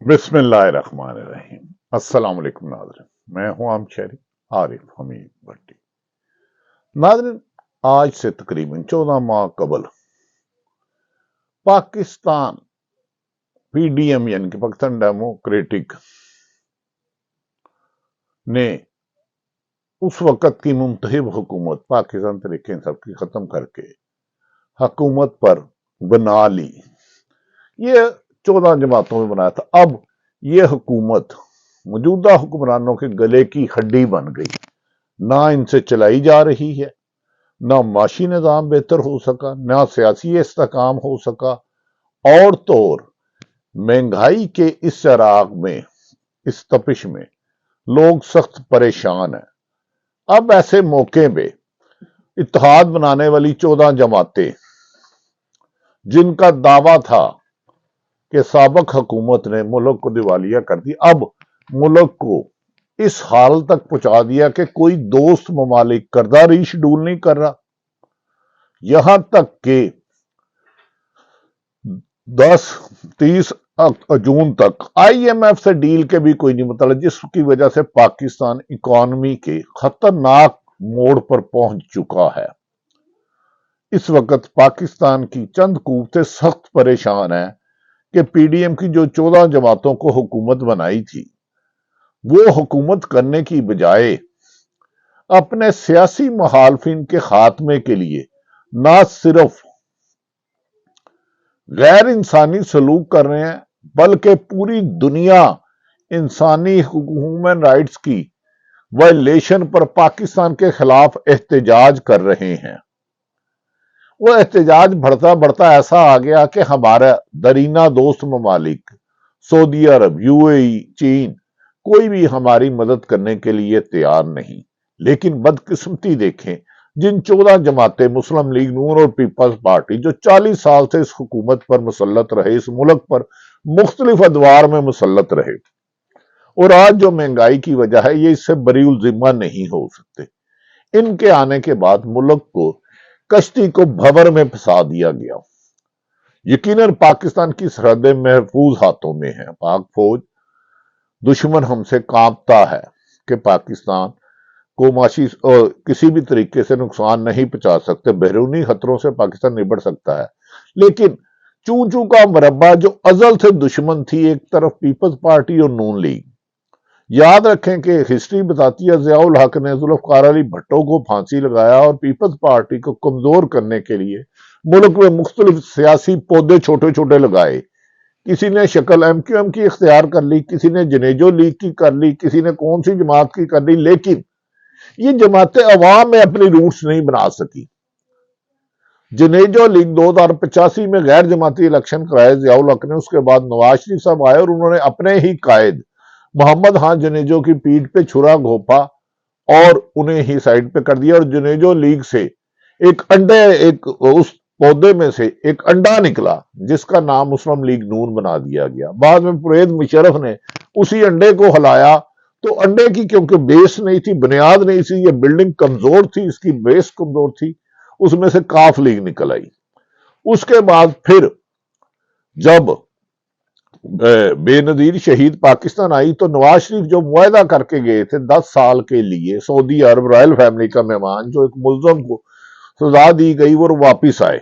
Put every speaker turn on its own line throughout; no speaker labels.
بسم اللہ الرحمن الرحیم۔ السلام علیکم ناظرین، میں ہوں عام شہری عارف حمید بھٹی۔ ناظرین، آج سے تقریباً 14 ماہ قبل پاکستان پی ڈی ایم یعنی کہ پاکستان ڈیموکریٹک نے اس وقت کی منتخب حکومت پاکستان تحریک انصاف کی ختم کر کے حکومت پر بنا لی۔ یہ 14 جماعتوں میں بنایا تھا۔ اب یہ حکومت موجودہ حکمرانوں کے گلے کی ہڈی بن گئی، نہ ان سے چلائی جا رہی ہے، نہ معاشی نظام بہتر ہو سکا، نہ سیاسی استحکام ہو سکا، اور طور مہنگائی کے اس چراغ میں، اس تپش میں لوگ سخت پریشان ہیں۔ اب ایسے موقع پہ اتحاد بنانے والی 14 جماعتیں، جن کا دعویٰ تھا کہ سابق حکومت نے ملک کو دیوالیہ کر دی، اب ملک کو اس حال تک پہنچا دیا کہ کوئی دوست ممالک کردہ ری شیڈول نہیں کر رہا، یہاں تک کہ 30 جون تک آئی ایم ایف سے ڈیل کے بھی کوئی نہیں مطلب، جس کی وجہ سے پاکستان اکانومی کے خطرناک موڑ پر پہنچ چکا ہے۔ اس وقت پاکستان کی چند قوتیں سخت پریشان ہیں کہ پی ڈی ایم کی جو 14 جماعتوں کو حکومت بنائی تھی، وہ حکومت کرنے کی بجائے اپنے سیاسی مخالفین کے خاتمے کے لیے نہ صرف غیر انسانی سلوک کر رہے ہیں، بلکہ پوری دنیا انسانی ہیومن رائٹس کی وائلیشن پر پاکستان کے خلاف احتجاج کر رہے ہیں۔ وہ احتجاج بڑھتا بڑھتا ایسا آ گیا کہ ہمارا درینہ دوست ممالک سعودی عرب، یو اے ای، چین، کوئی بھی ہماری مدد کرنے کے لیے تیار نہیں۔ لیکن بدقسمتی دیکھیں، جن 14 جماعتیں مسلم لیگ نون اور پیپلز پارٹی جو 40 سال سے اس حکومت پر مسلط رہے، اس ملک پر مختلف ادوار میں مسلط رہے، اور آج جو مہنگائی کی وجہ ہے، یہ اس سے بری الذمہ نہیں ہو سکتے۔ ان کے آنے کے بعد ملک کو کشتی کو بھور میں پھنسا دیا گیا۔ یقیناً پاکستان کی سرحدیں محفوظ ہاتھوں میں ہیں، پاک فوج، دشمن ہم سے کانپتا ہے کہ پاکستان کو معاشی کسی بھی طریقے سے نقصان نہیں پہنچا سکتے، بیرونی خطروں سے پاکستان نبٹ سکتا ہے۔ لیکن چون چون کا مربع جو ازل سے دشمن تھی، ایک طرف پیپلز پارٹی اور نون لیگ، یاد رکھیں کہ ہسٹری بتاتی ہے ضیاء الحق نے ذوالفقار علی بھٹو کو پھانسی لگایا اور پیپلز پارٹی کو کمزور کرنے کے لیے ملک میں مختلف سیاسی پودے چھوٹے چھوٹے لگائے۔ کسی نے شکل ایم کیو ایم کی اختیار کر لی، کسی نے جنیجو لیگ کی کر لی، کسی نے کون سی جماعت کی کر لی، لیکن یہ جماعتیں عوام میں اپنی روٹس نہیں بنا سکی۔ جنیجو لیگ 2085 میں غیر جماعتی الیکشن کرائے ضیاء الحق نے، اس کے بعد نواز شریف صاحب آئے اور انہوں نے اپنے ہی قائد محمد خان جنیجو کی پیٹھ پہ چھرا گھونپا اور انہیں ہی سائیڈ پہ کر دیا، اور جنیجو لیگ سے اس پودے میں سے ایک انڈا نکلا جس کا نام مسلم لیگ نون بنا دیا گیا۔ بعد میں پرویز مشرف نے اسی انڈے کو ہلایا، تو انڈے کی کیونکہ بیس نہیں تھی، بنیاد نہیں تھی، یہ بلڈنگ کمزور تھی، اس کی بیس کمزور تھی، اس میں سے کاف لیگ نکل آئی۔ اس کے بعد پھر جب بے نظیر شہید پاکستان آئی، تو نواز شریف جو معاہدہ کر کے گئے تھے 10 سال کے لیے سعودی عرب رائل فیملی کا مہمان، جو ایک ملزم کو سزا دی گئی، وہ واپس آئے۔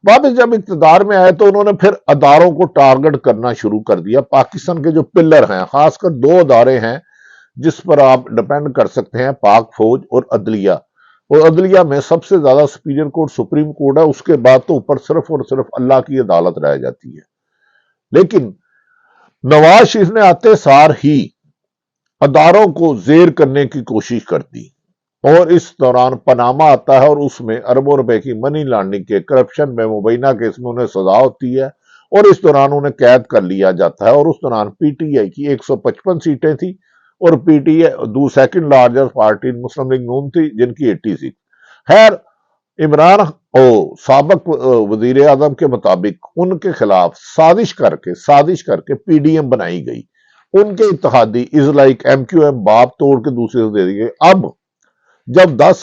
واپس جب اقتدار میں آئے تو انہوں نے پھر اداروں کو ٹارگٹ کرنا شروع کر دیا۔ پاکستان کے جو پلر ہیں، خاص کر 2 ادارے ہیں جس پر آپ ڈیپینڈ کر سکتے ہیں، پاک فوج اور عدلیہ، اور عدلیہ میں سب سے زیادہ سپیریئر کورٹ سپریم کورٹ ہے، اس کے بعد تو اوپر صرف اور صرف اللہ کی عدالت رہ جاتی ہے۔ لیکن نواز شریف نے آتے سار ہی اداروں کو زیر کرنے کی کوشش کرتی، اور اس دوران پاناما آتا ہے، اور اس میں اربوں روپے کی منی لانڈرنگ کے، کرپشن میں مبینہ کیس میں انہیں سزا ہوتی ہے، اور اس دوران انہیں قید کر لیا جاتا ہے۔ اور اس دوران پی ٹی آئی کی 155 سیٹیں تھی، اور P T I second largest party Muslim League Noon تھی، جن کی 80 سیٹ۔ خیر، عمران سابق وزیر اعظم کے مطابق ان کے خلاف سازش کر کے پی ڈی ایم بنائی گئی۔ ان کے اتحادی as like M Q M باپ توڑ کے دوسرے سے دے دی گئی۔ اب جب 10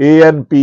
ANP,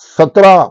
17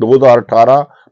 2018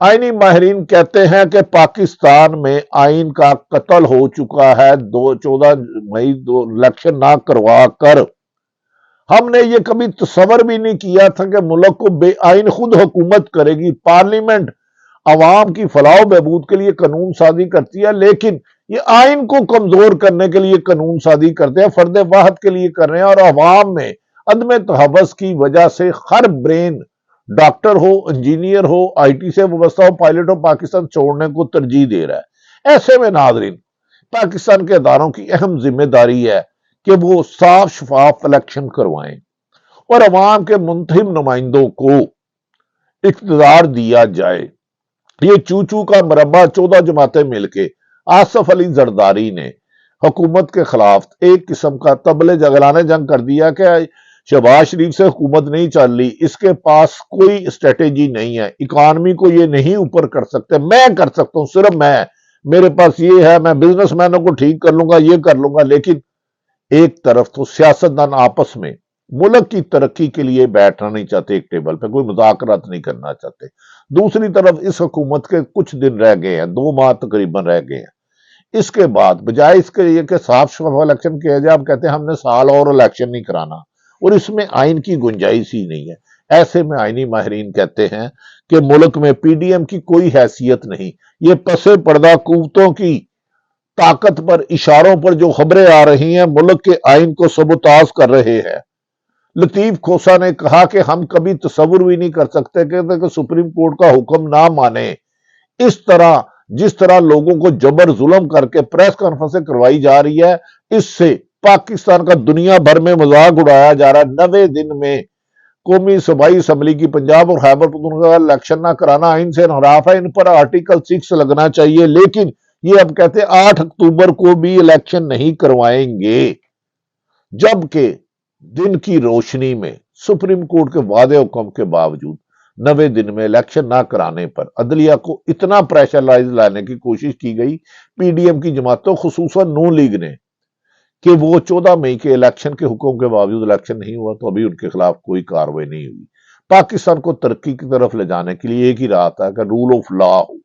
آئینی ماہرین کہتے ہیں کہ پاکستان میں آئین کا قتل ہو چکا ہے 14 مئی الیکشن نہ کروا کر۔ ہم نے یہ کبھی تصور بھی نہیں کیا تھا کہ ملک کو بے آئین خود حکومت کرے گی، پارلیمنٹ عوام کی فلاح و بہبود کے لیے قانون سازی کرتی ہے، لیکن یہ آئین کو کمزور کرنے کے لیے قانون سازی کرتے ہیں، فرد واحد کے لیے کر رہے ہیں، اور عوام میں عدم تحفظ کی وجہ سے ہر برین ڈاکٹر ہو، انجینئر ہو، آئی ٹی سے وابستہ ہو، پائلٹ ہو، پاکستان چھوڑنے کو ترجیح دے رہا ہے۔ ایسے میں ناظرین، پاکستان کے اداروں کی اہم ذمہ داری ہے کہ وہ صاف شفاف الیکشن کروائیں اور عوام کے منتخب نمائندوں کو اقتدار دیا جائے۔ یہ چوچو کا مربع 14 جماعتیں مل کے آصف علی زرداری نے حکومت کے خلاف ایک قسم کا طبل جگلانے جنگ کر دیا کہ شہباز شریف سے حکومت نہیں چل رہی، اس کے پاس کوئی اسٹریٹجی نہیں ہے، اکانومی کو یہ نہیں اوپر کر سکتے، میں کر سکتا ہوں، صرف میرے پاس یہ ہے، میں بزنس مینوں کو ٹھیک کر لوں گا، یہ کر لوں گا۔ لیکن ایک طرف تو سیاستدان آپس میں ملک کی ترقی کے لیے بیٹھنا نہیں چاہتے، ایک ٹیبل پہ کوئی مذاکرات نہیں کرنا چاہتے، دوسری طرف اس حکومت کے کچھ دن رہ گئے ہیں، 2 ماہ تقریباً رہ گئے ہیں، اس کے بعد بجائے اس کے یہ کہ صاف شفاف الیکشن کیا جائے، آپ کہتے ہیں ہم نے سال اور الیکشن نہیں کرانا، اور اس میں آئین کی گنجائش ہی نہیں ہے۔ ایسے میں آئینی ماہرین کہتے ہیں کہ ملک میں پی ڈی ایم کی کوئی حیثیت نہیں، یہ پس پردہ قوتوں کی طاقت پر، اشاروں پر جو خبریں آ رہی ہیں، ملک کے آئین کو سبوتاژ کر رہے ہیں۔ لطیف کھوسا نے کہا کہ ہم کبھی تصور بھی نہیں کر سکتے کہ سپریم کورٹ کا حکم نہ مانے، جس طرح لوگوں کو جبر ظلم کر کے پریس کانفرنسیں کروائی جا رہی ہے، اس سے پاکستان کا دنیا بھر میں مذاق اڑایا جا رہا ہے۔ 90 دن میں قومی صوبائی اسمبلی کی پنجاب اور خیبر پختونخوا کا الیکشن نہ کرانا آئین سے انحراف ہے، ان پر آرٹیکل 6 لگنا چاہیے، لیکن یہ اب کہتے 8 اکتوبر کو بھی الیکشن نہیں کروائیں گے، جبکہ دن کی روشنی میں سپریم کورٹ کے وعدے حکم کے باوجود 90 دن میں الیکشن نہ کرانے پر عدلیہ کو اتنا پریشرائز لانے کی کوشش کی گئی پی ڈی ایم کی جماعتوں خصوصاً نون لیگ نے کہ وہ 14 مئی کے الیکشن کے حکم کے باوجود الیکشن نہیں ہوا تو ابھی ان کے خلاف کوئی کارروائی نہیں ہوئی۔ پاکستان کو ترقی کی طرف لے جانے کے لیے ایک ہی راہ تھا کہ رول آف لا ہو،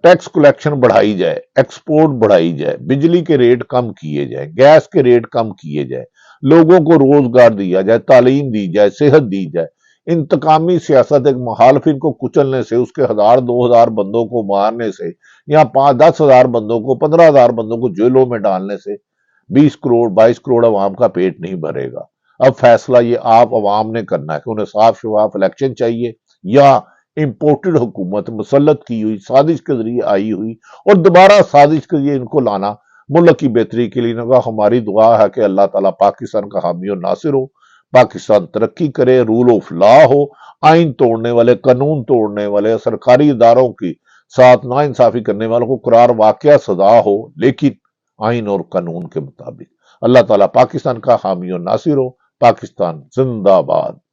ٹیکس کلیکشن بڑھائی جائے، ایکسپورٹ بڑھائی جائے، بجلی کے ریٹ کم کیے جائیں، گیس کے ریٹ کم کیے جائے، لوگوں کو روزگار دیا جائے، تعلیم دی جائے، صحت دی جائے۔ انتقامی سیاست ایک مخالفین کو کچلنے سے، اس کے 1000-2000 بندوں کو مارنے سے، یا 5-10 ہزار بندوں کو، 15 ہزار بندوں کو جیلوں میں ڈالنے سے 20 کروڑ 22 کروڑ عوام کا پیٹ نہیں بھرے گا۔ اب فیصلہ یہ آپ عوام نے کرنا ہے کہ انہیں صاف شفاف الیکشن چاہیے یا امپورٹڈ حکومت، مسلط کی ہوئی، سازش کے ذریعے آئی ہوئی، اور دوبارہ سازش کے ذریعے ان کو لانا ملک کی بہتری کے لیے۔ ہماری دعا ہے کہ اللہ تعالیٰ پاکستان کا حامی و ناصر ہو، پاکستان ترقی کرے، رول آف لا ہو، آئین توڑنے والے، قانون توڑنے والے، سرکاری اداروں کی ساتھ ناانصافی کرنے والوں کو قرار واقعہ سزا ہو، لیکن آئین اور قانون کے مطابق۔ اللہ تعالیٰ پاکستان کا حامی و ناصر ہو۔ پاکستان زندہ باد۔